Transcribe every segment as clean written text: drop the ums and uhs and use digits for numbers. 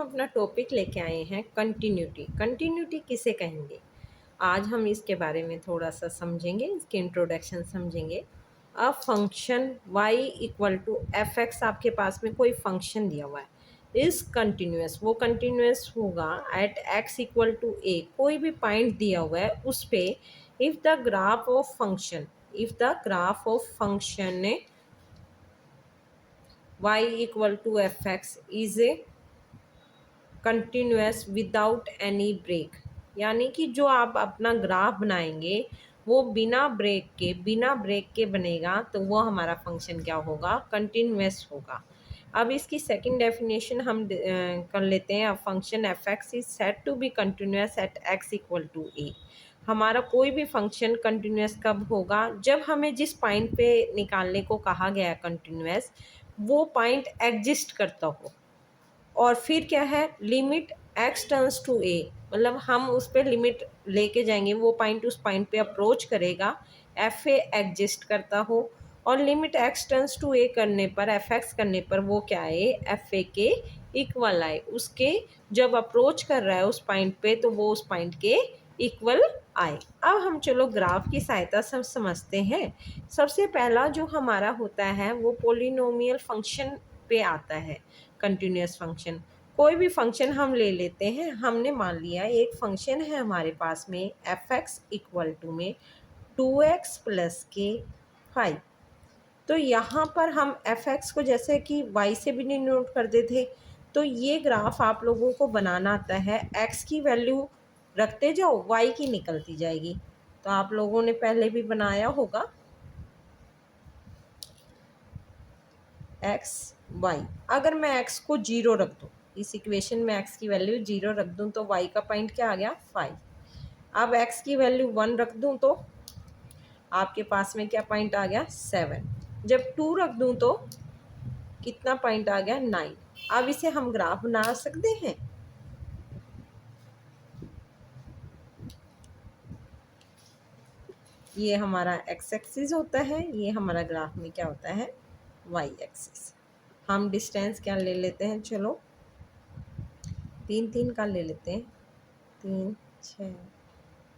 अपना टॉपिक लेके आए हैं कंटिन्यूटी। कंटिन्यूटी किसे कहेंगे, आज हम इसके बारे में थोड़ा सा समझेंगे, इसके इंट्रोडक्शन समझेंगे। A function y equal to f x, आपके पास में कोई फंक्शन दिया हुआ है, इज कंटिन्यूस, वो कंटिन्यूस होगा at x equal to a, कोई भी पॉइंट दिया हुआ है उस पे if the graph of function, if the graph of function y equal to f x is a continuous without any break, यानी कि जो आप अपना ग्राफ बनाएंगे वो बिना ब्रेक के बनेगा, तो वो हमारा फंक्शन क्या होगा, कंटिन्यूस होगा। अब इसकी सेकंड डेफिनेशन हम कर लेते हैं। Function f x is said to be continuous at x equal to a. हमारा कोई भी फंक्शन कंटिन्यूस कब होगा, जब हमें जिस पॉइंट पे निकालने को कहा गया है कंटिन्यूस, वो पॉइंट एग्जिस्ट करता हो। और फिर क्या है, लिमिट एक्स टर्न्स टू ए, मतलब हम उस पर लिमिट लेके जाएंगे, वो पॉइंट उस पॉइंट पे अप्रोच करेगा, एफ ए एग्जिस्ट करता हो, और लिमिट एक्स टर्न्स टू ए करने पर, एफ एक्स करने पर वो क्या आए, एफ ए के इक्वल आए, उसके जब अप्रोच कर रहा है उस पॉइंट पे तो वो उस पॉइंट के इक्वल आए। अब हम चलो ग्राफ की सहायता से समझते हैं। सबसे पहला जो हमारा होता है वो पोलिनोमियल फंक्शन पे आता है। कंटिन्यूस फंक्शन, कोई भी फंक्शन हम ले लेते हैं। हमने मान लिया एक फंक्शन है हमारे पास में एफ एक्स इक्वल टू में 2x प्लस के 5। तो यहाँ पर हम एफ एक्स को जैसे कि y से भी डिनोट कर देते, तो ये ग्राफ आप लोगों को बनाना आता है, x की वैल्यू रखते जाओ, y की निकलती जाएगी। तो आप लोगों ने पहले भी बनाया होगा एक्स वाई। अगर मैं एक्स को जीरो रख दूँ, इस इक्वेशन में एक्स की वैल्यू जीरो रख दूँ तो वाई का पॉइंट क्या आ गया, 5। अब एक्स की वैल्यू 1 रख दूँ तो आपके पास में क्या पॉइंट आ गया, 7। जब 2 रख दूँ तो कितना पॉइंट आ गया, 9। अब इसे हम ग्राफ बना सकते हैं। ये हमारा एक्स एक्सिस होता है, ये हमारा ग्राफ में क्या होता है, वाई एक्सिस। हम डिस्टेंस क्या ले लेते हैं, चलो 3 का ले लेते हैं, 3 6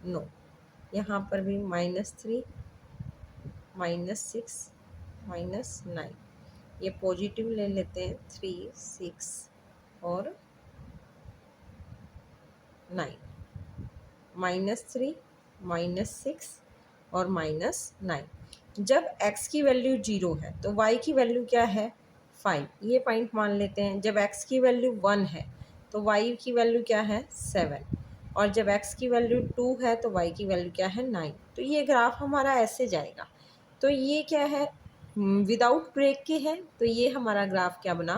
9। यहाँ पर भी -3 -6 -9, ये पॉजिटिव ले लेते हैं, 3 6 और 9, -3 -6 और -9। जब x की वैल्यू 0 है तो y की वैल्यू क्या है, 5, ये पॉइंट मान लेते हैं। जब x की वैल्यू 1 है तो y की वैल्यू क्या है, 7, और जब x की वैल्यू 2 है तो y की वैल्यू क्या है, 9। तो ये ग्राफ हमारा ऐसे जाएगा। तो ये क्या है, विदाउट ब्रेक के है, तो ये हमारा ग्राफ क्या बना,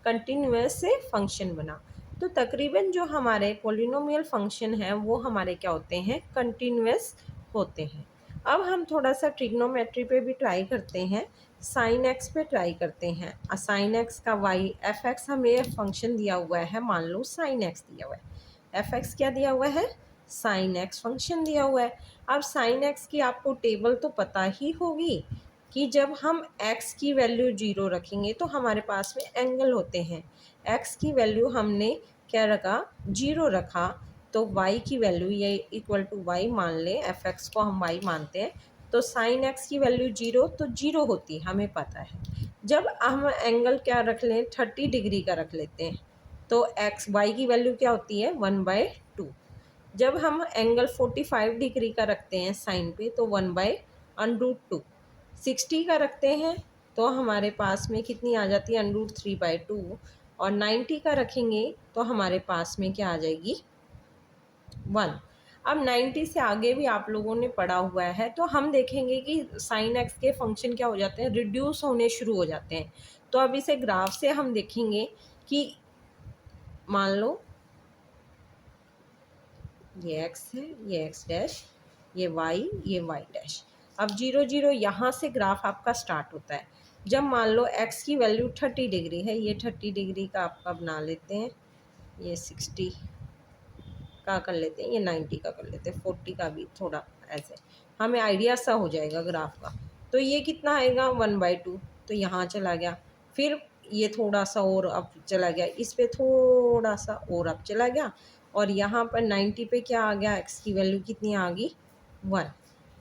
कंटिन्यूअस से फंक्शन बना। तो तकरीबन जो हमारे पोलिनोमियल फंक्शन हैं वो हमारे क्या होते हैं, कंटिन्यूअस होते हैं। अब हम थोड़ा सा ट्रिग्नोमेट्री पे भी ट्राई करते हैं, साइन एक्स पे ट्राई करते हैं। साइन एक्स का वाई, एफ एक्स हमें फंक्शन दिया हुआ है, मान लो साइन एक्स दिया हुआ है, एफ एक्स क्या दिया हुआ है, साइन एक्स फंक्शन दिया हुआ है। अब साइन एक्स की आपको टेबल तो पता ही होगी कि जब हम x की वैल्यू 0 रखेंगे तो हमारे पास में एंगल होते हैं। x की वैल्यू हमने क्या रखा, 0 रखा, तो y की वैल्यू ये इक्वल टू y मान लें, एफ एक्स को हम y मानते हैं, तो साइन x की वैल्यू 0 तो 0 होती है, हमें पता है। जब हम एंगल क्या रख लें, 30 डिग्री का रख लेते हैं, तो y की वैल्यू क्या होती है, 1/2। जब हम एंगल 45 डिग्री का रखते हैं साइन पे तो 1/√2। 60 का रखते हैं तो हमारे पास में कितनी आ जाती है, √3/2। और 90 का रखेंगे तो हमारे पास में क्या आ जाएगी, 1। अब 90 से आगे भी आप लोगों ने पढ़ा हुआ है, तो हम देखेंगे कि साइन एक्स के फंक्शन क्या हो जाते हैं, रिड्यूस होने शुरू हो जाते हैं। तो अब इसे ग्राफ से हम देखेंगे कि मान लो ये x है, ये x डैश, ये y डैश। अब 0 0 यहाँ से ग्राफ आपका स्टार्ट होता है। जब मान लो x की वैल्यू 30 डिग्री है, ये 30 डिग्री का आपका बना लेते हैं, ये 60 का कर लेते हैं, ये 90 का कर लेते हैं, 40 का भी थोड़ा ऐसे हमें आइडिया सा हो जाएगा ग्राफ का। तो ये कितना आएगा, 1/2, तो यहाँ चला गया। फिर ये थोड़ा सा और अब चला गया, इस पे थोड़ा सा और अब चला गया, और यहाँ पर 90 पे क्या आ गया, एक्स की वैल्यू कितनी आ गई, 1।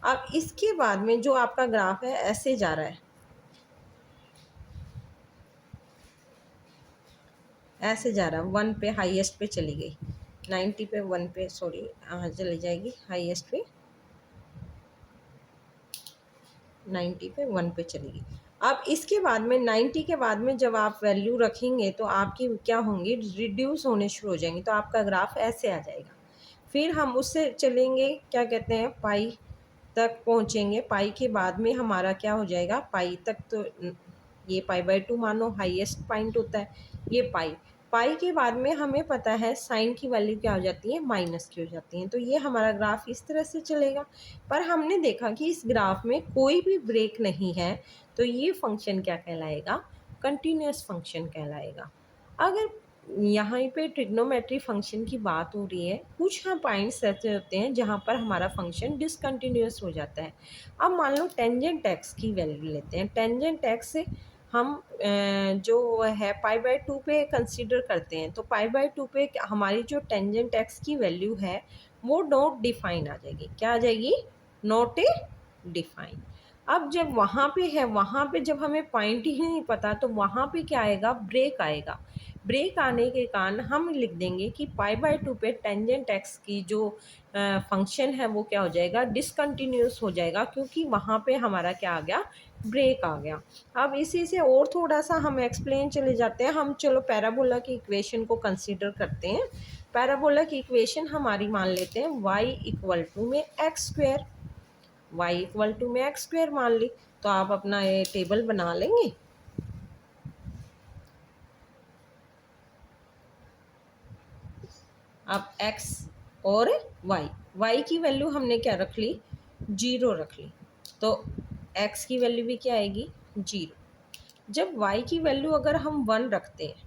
अब इसके बाद में जो आपका ग्राफ है ऐसे जा रहा है, ऐसे जा रहा है, 1 पे हाईएस्ट पे चली गई, 90 पे 1 पे, सॉरी चली जाएगी हाईएस्ट पे, 90 पे 1 पे चली गई। अब इसके बाद में 90 के बाद में जब आप वैल्यू रखेंगे तो आपकी क्या होंगी, रिड्यूस होने शुरू हो जाएंगी, तो आपका ग्राफ ऐसे आ जाएगा। फिर हम उससे चलेंगे, क्या कहते हैं, पाई तक पहुंचेंगे। पाई के बाद में हमारा क्या हो जाएगा, पाई तक तो ये पाई बाय 2 मानो हाईएस्ट पॉइंट होता है, ये पाई। पाई के बाद में हमें पता है साइन की वैल्यू क्या हो जाती है, माइनस की हो जाती है। तो ये हमारा ग्राफ इस तरह से चलेगा। पर हमने देखा कि इस ग्राफ में कोई भी ब्रेक नहीं है, तो ये फंक्शन क्या कहलाएगा, कंटिन्यूअस फंक्शन कहलाएगा। अगर यहाँ पे ट्रिग्नोमेट्री फंक्शन की बात हो रही है, कुछ हाँ पॉइंट्स ऐसे होते हैं जहाँ पर हमारा फंक्शन डिसकंटिन्यूअस हो जाता है। अब मान लो टेंजेंट एक्स की वैल्यू लेते हैं, टेंजेंट एक्स से हम जो है पाई बाय 2 पे कंसीडर करते हैं, तो पाई बाय 2 पे हमारी जो टेंजेंट एक्स की वैल्यू है वो नॉट डिफाइन आ जाएगी। क्या आ जाएगी, नॉट ए डिफाइन। अब जब वहाँ पे है, वहाँ पे जब हमें पॉइंट ही नहीं पता, तो वहाँ पे क्या आएगा, ब्रेक आएगा। ब्रेक आने के कारण हम लिख देंगे कि पाई बाय 2 पे टेंजेंट एक्स की जो फंक्शन है वो क्या हो जाएगा, डिसकंटिन्यूस हो जाएगा, क्योंकि वहाँ पे हमारा क्या आ गया, ब्रेक आ गया। अब इसी से और थोड़ा सा हम एक्सप्लेन चले जाते हैं। हम चलो पैराबोला की इक्वेशन को कंसीडर करते हैं। पैराबोला की इक्वेशन हमारी मान लेते हैं y इक्वल टू में x square, y equal to में एक्स स्क्वेयर मान ली। तो आप अपना ये टेबल बना लेंगे। अब x और y की वैल्यू हमने क्या रख ली, 0 रख ली, तो x की वैल्यू भी क्या आएगी, 0। जब y की वैल्यू अगर हम 1 रखते हैं,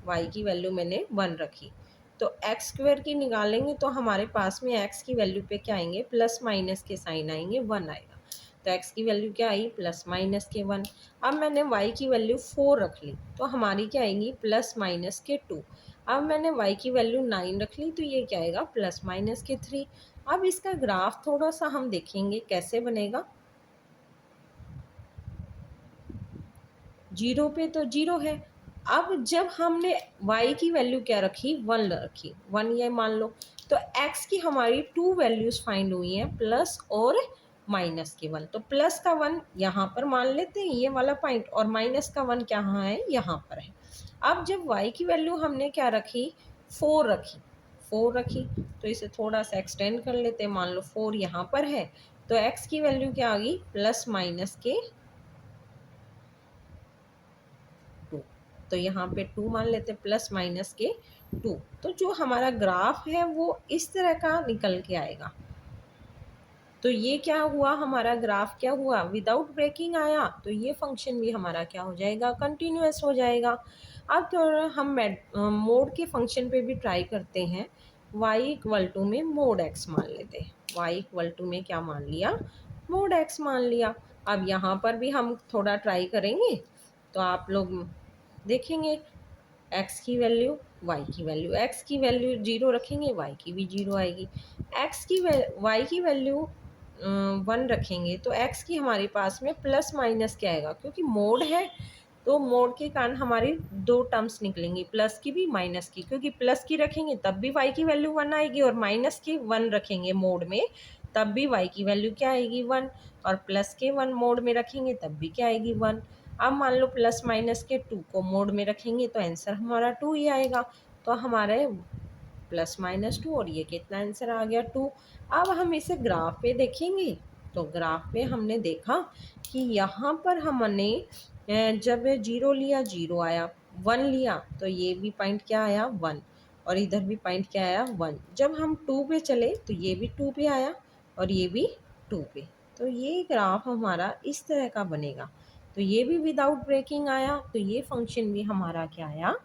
y की वैल्यू मैंने 1 रखी, तो एक्स स्क्वेयर की निकालेंगे तो हमारे पास में x की वैल्यू पे क्या आएंगे, प्लस माइनस के साइन आएंगे, 1 आएगा। तो x की वैल्यू क्या आई, प्लस माइनस के 1। अब मैंने y की वैल्यू 4 रख ली, तो हमारी क्या आएगी, प्लस माइनस के 2। अब मैंने y की वैल्यू 9 रख ली, तो ये क्या आएगा, प्लस माइनस के 3। अब इसका ग्राफ थोड़ा सा हम देखेंगे कैसे बनेगा। 0 पे तो 0 है। अब जब हमने y की वैल्यू क्या रखी, 1 रखी, 1 ये मान लो, तो x की हमारी 2 वैल्यूज फाइंड हुई हैं, प्लस और माइनस के 1। तो प्लस का 1 यहाँ पर मान लेते हैं, ये वाला पॉइंट, और माइनस का 1 कहाँ है, यहाँ पर है। अब जब y की वैल्यू हमने क्या रखी, 4 रखी, 4 रखी, तो इसे थोड़ा सा एक्सटेंड कर लेते हैं। मान लो 4 यहाँ पर है, तो x की वैल्यू क्या आ गई, प्लस माइनस के 2। तो यहाँ पे 2 मान लेते, प्लस माइनस के 2। तो जो हमारा ग्राफ है वो इस तरह का निकल के आएगा। तो ये क्या हुआ, हमारा ग्राफ क्या हुआ, विदाउट ब्रेकिंग आया, तो ये फंक्शन भी हमारा क्या हो जाएगा, कंटिन्यूअस हो जाएगा। अब तो हम मोड के फंक्शन पे भी ट्राई करते हैं। y इक्वल टू में मोड x मान लेते हैं, y इक्वल टू में क्या मान लिया, मोड x मान लिया। अब यहाँ पर भी हम थोड़ा ट्राई करेंगे, तो आप लोग देखेंगे x की वैल्यू, y की वैल्यू, x की वैल्यू 0 रखेंगे, y की भी 0 आएगी। y की वैल्यू 1 रखेंगे, तो x की हमारे पास में प्लस माइनस क्या आएगा, क्योंकि मोड है, तो मोड के कारण हमारी 2 टर्म्स निकलेंगी, प्लस की भी माइनस की। क्योंकि प्लस की रखेंगे तब भी y की वैल्यू 1 आएगी, और माइनस की 1 रखेंगे मोड में, तब भी y की वैल्यू क्या आएगी, 1। और प्लस के 1 मोड में रखेंगे तब भी क्या आएगी, 1। अब मान लो प्लस माइनस के 2 को मोड में रखेंगे तो आंसर हमारा 2 ही आएगा। तो हमारे प्लस माइनस 2, और ये कितना आंसर आ गया, 2। अब हम इसे ग्राफ पे देखेंगे, तो ग्राफ पे हमने देखा कि यहाँ पर हमने जब 0 लिया 0 आया, 1 लिया तो ये भी पॉइंट क्या आया, 1, और इधर भी पॉइंट क्या आया, 1। जब हम 2 पे चले तो ये भी 2 पे आया, और ये भी 2 पे। तो ये ग्राफ हमारा इस तरह का बनेगा। तो ये भी विदाउट ब्रेकिंग आया, तो ये फंक्शन भी हमारा क्या आया,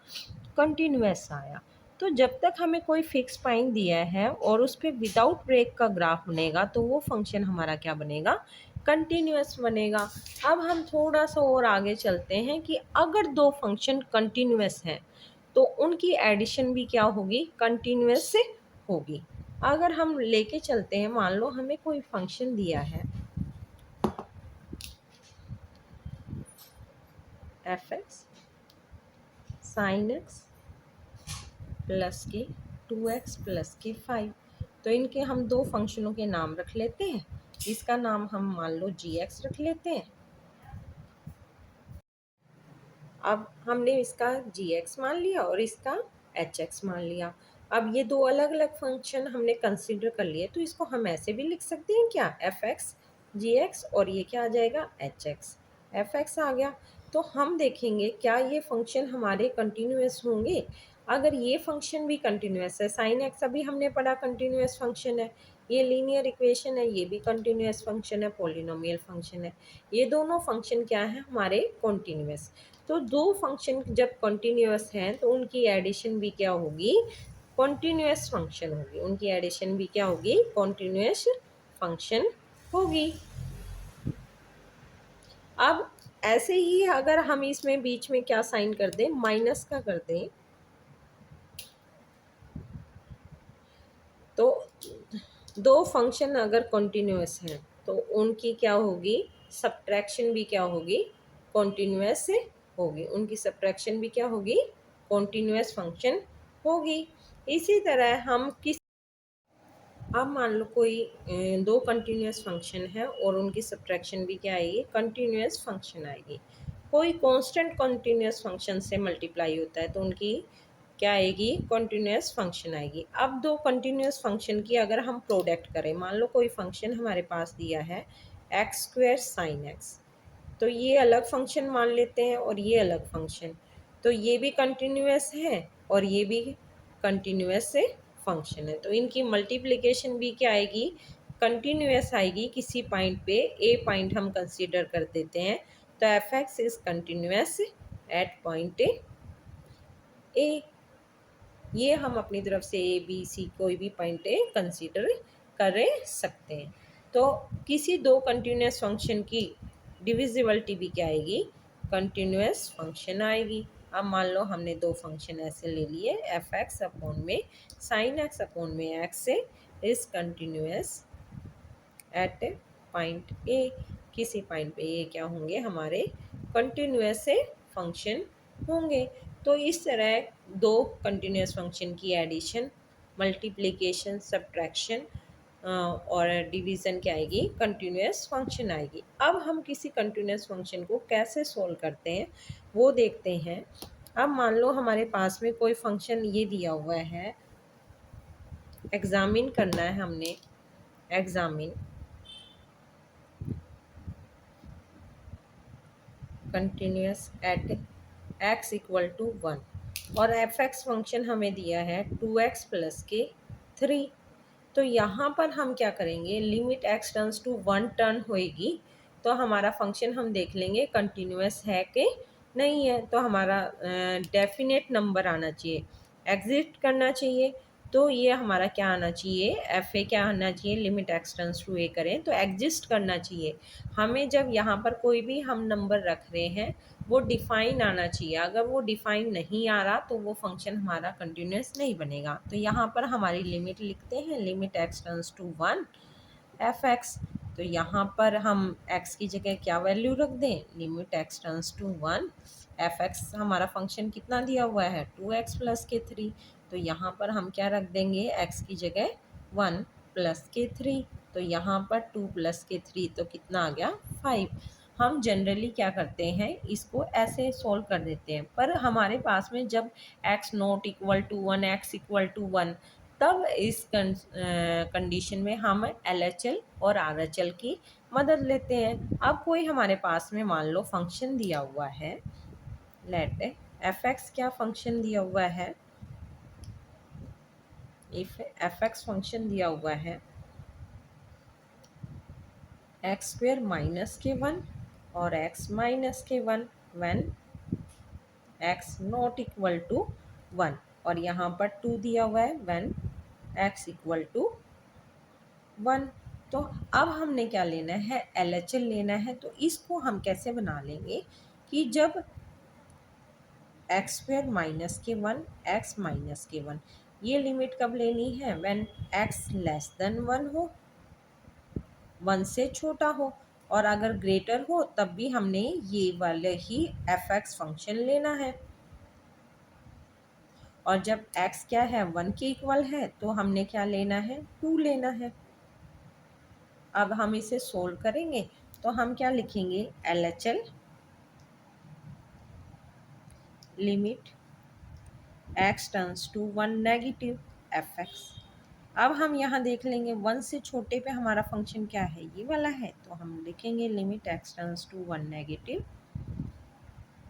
कंटिन्यूअस आया। तो जब तक हमें कोई फिक्स पॉइंट दिया है और उस पर विदाउट ब्रेक का ग्राफ बनेगा, तो वो फंक्शन हमारा क्या बनेगा, कंटिन्यूअस बनेगा। अब हम थोड़ा सा और आगे चलते हैं कि अगर दो फंक्शन कंटिन्यूअस हैं तो उनकी एडिशन भी क्या होगी, कंटिन्यूअस से होगी। अगर हम लेके चलते हैं, मान लो हमें कोई फंक्शन दिया है F x sine x plus के 2x प्लस के 5, तो इनके हम दो फंक्शनों के नाम रख लेते हैं। इसका नाम हम मान लो जी एक्स रख लेते हैं। अब हमने इसका जी एक्स मान लिया और इसका एच एक्स मान लिया। अब ये दो अलग अलग फंक्शन हमने कंसीडर कर लिए, तो इसको हम ऐसे भी लिख सकते हैं क्या, एफ एक्स जी एक्स, और ये क्या आ जाएगा, एच एक्स एफ एक्स आ गया। तो हम देखेंगे क्या ये फंक्शन हमारे कंटिन्यूअस होंगे। अगर ये फंक्शन भी कंटिन्यूअस है, साइन एक्स अभी हमने पढ़ा कंटिन्यूअस फंक्शन है, ये लीनियर इक्वेशन है, ये भी कंटिन्यूअस फंक्शन है, पॉलिनोमियल फंक्शन है। ये दोनों फंक्शन क्या है हमारे, कंटिन्यूअस। तो दो फंक्शन जब कंटिन्यूअस हैं तो उनकी एडिशन भी क्या होगी, कॉन्टीन्यूअस फंक्शन होगी। उनकी एडिशन भी क्या होगी, कॉन्टीन्यूअस फंक्शन होगी। अब ऐसे ही अगर हम इसमें बीच में क्या साइन कर दें, माइनस का कर दें, तो दो फंक्शन अगर कॉन्टीन्यूअस हैं तो उनकी क्या होगी, सब्ट्रैक्शन भी क्या होगी, कॉन्टीन्यूअस से होगी। उनकी सब्ट्रैक्शन भी क्या होगी, कॉन्टीन्यूअस फंक्शन होगी। इसी तरह हम किस, अब मान लो कोई दो कंटिन्यूअस फंक्शन है और उनकी सब्ट्रैक्शन भी क्या आएगी, कंटिन्यूअस फंक्शन आएगी। कोई कांस्टेंट कंटिन्यूअस फंक्शन से मल्टीप्लाई होता है तो उनकी क्या आएगी, कंटिन्यूअस फंक्शन आएगी। अब दो कंटिन्यूअस फंक्शन की अगर हम प्रोडक्ट करें, मान लो कोई फंक्शन हमारे पास दिया है एक्स स्क्वेयर साइन एक्स, तो ये अलग फंक्शन मान लेते हैं और ये अलग फंक्शन, तो ये भी कंटिन्यूअस है और ये भी कंटिन्यूअस से फंक्शन है, तो इनकी मल्टीप्लिकेशन भी क्या आएगी, कंटिन्यूअस आएगी। किसी पॉइंट पे ए पॉइंट हम कंसीडर कर देते हैं, तो F x is continuous at point A. ये हम अपनी तरफ से ए बी सी कोई भी पॉइंट ए कंसीडर कर सकते हैं। तो किसी दो कंटिन्यूअस फंक्शन की डिविजिबिलिटी भी क्या आएगी, कंटिन्यूअस फंक्शन आएगी। अब मान लो हमने दो फंक्शन ऐसे ले लिए, एफ एक्स अपॉन में साइन एक्स अपॉन में एक्स से is continuous at point A. किसी पॉइंट पे ये क्या होंगे, हमारे कंटिन्यूअस से फंक्शन होंगे। तो इस तरह दो कंटिन्यूअस फंक्शन की एडिशन, मल्टीप्लिकेशन, सब्ट्रैक्शन और डिवीज़न क्या आएगी, कंटिन्यूअस फंक्शन आएगी। अब हम किसी कंटिन्यूअस फंक्शन को कैसे सोल्व करते हैं वो देखते हैं। अब मान लो हमारे पास में कोई फंक्शन ये दिया हुआ है, एग्जामिन करना है हमने, examine continuous at x equal to 1, और एफ एक्स फंक्शन हमें दिया है 2x प्लस के 3। तो यहाँ पर हम क्या करेंगे, limit x turns to 1 turn होएगी, तो हमारा फंक्शन हम देख लेंगे कंटिन्यूअस है कि नहीं है। तो हमारा डेफिनेट नंबर आना चाहिए, एग्जिस्ट करना चाहिए। तो ये हमारा क्या आना चाहिए, एफ ए क्या आना चाहिए, लिमिट एक्स टर्न्स टू ए करें तो एग्जिस्ट करना चाहिए। हमें जब यहाँ पर कोई भी हम नंबर रख रहे हैं वो डिफ़ाइन आना चाहिए। अगर वो डिफ़ाइन नहीं आ रहा तो वो फंक्शन हमारा कंटिन्यूअस नहीं बनेगा। तो यहाँ पर हमारी लिमिट लिखते हैं, limit x turns to 1 f x. तो यहाँ पर हम एक्स की जगह क्या वैल्यू रख दें, limit x turns to 1 f x. हमारा फंक्शन कितना दिया हुआ है, 2x प्लस के 3, तो यहाँ पर हम क्या रख देंगे, एक्स की जगह 1 प्लस के 3, तो यहाँ पर 2 प्लस के 3 तो कितना आ गया, 5। हम जनरली क्या करते हैं, इसको ऐसे सोल्व कर देते हैं, पर हमारे पास में जब x not equal to 1, x equal to 1, तब इस कंडीशन में हम LHL और RHL की मदद लेते हैं। अब कोई हमारे पास में मान लो फंक्शन दिया हुआ है, लेट एफ एक्स क्या फंक्शन दिया हुआ है, इफ एफ एक्स फंक्शन दिया हुआ है एक्स स्क्वेयर माइनस के 1 और एक्स माइनस के 1 when x not equal to 1, और यहाँ पर 2 दिया हुआ है व्हेन एक्स इक्वल टू 1। तो अब हमने क्या लेना है, LHL लेना है। तो इसको हम कैसे बना लेंगे कि जब एक्स स्क्वायर माइनस के वन, एक्स माइनस के वन, ये लिमिट कब लेनी है, when x less than one हो, वन से छोटा हो, और अगर ग्रेटर हो तब भी हमने ये वाले ही एफ एक्स फंक्शन लेना है। और जब x क्या है, वन के इक्वल है, तो हमने क्या लेना है, टू लेना है। अब हम इसे सोल्व करेंगे तो हम क्या लिखेंगे, LHL limit x turns to one negative f x. अब हम यहाँ देख लेंगे वन से छोटे पे हमारा फंक्शन क्या है, ये वाला है, तो हम लिखेंगे limit x turns to one negative.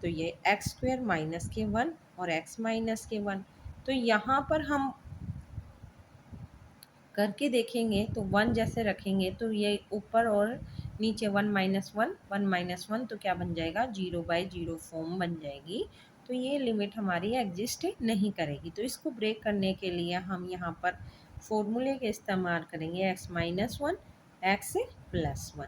तो ये एक्स स्क्वायर माइनस के वन और x माइनस के वन। तो यहाँ पर हम करके देखेंगे तो वन जैसे रखेंगे तो ये ऊपर और नीचे वन माइनस वन, तो क्या बन जाएगा, 0/0 फॉर्म बन जाएगी। तो ये लिमिट हमारी एग्जिस्ट नहीं करेगी। तो इसको ब्रेक करने के लिए हम यहाँ पर फॉर्मूले के इस्तेमाल करेंगे, x minus one x plus one.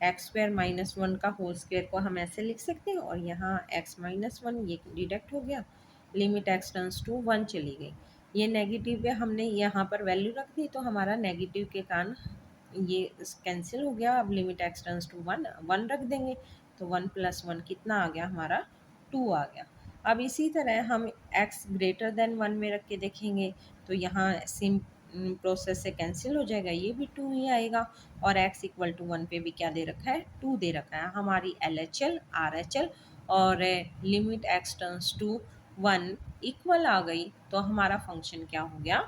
X square minus one का होल स्क्वायर को हम ऐसे लिख सकते हैं, और यहाँ x माइनस वन ये डिडक्ट हो गया, limit x turns to one चली गई। ये नेगेटिव पे हमने यहाँ पर वैल्यू रख दी, तो हमारा नेगेटिव के कारण ये कैंसिल हो गया। अब limit x turns to one, one रख देंगे, तो वन प्लस वन कितना आ गया हमारा, टू आ गया। अब इसी तरह हम एक्स ग्रेटर देन वन में रख के देखेंगे, तो यहाँ सिम प्रोसेस से कैंसिल हो जाएगा, ये भी टू ही आएगा। और एक्स इक्वल टू वन पे भी क्या दे रखा है, टू दे रखा है। हमारी LHL RHL और limit x turns to one equal आ गई, तो हमारा फंक्शन क्या हो गया,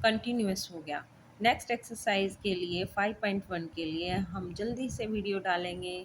कंटिन्यूस हो गया। नेक्स्ट एक्सरसाइज के लिए 5.1 के लिए हम जल्दी से वीडियो डालेंगे।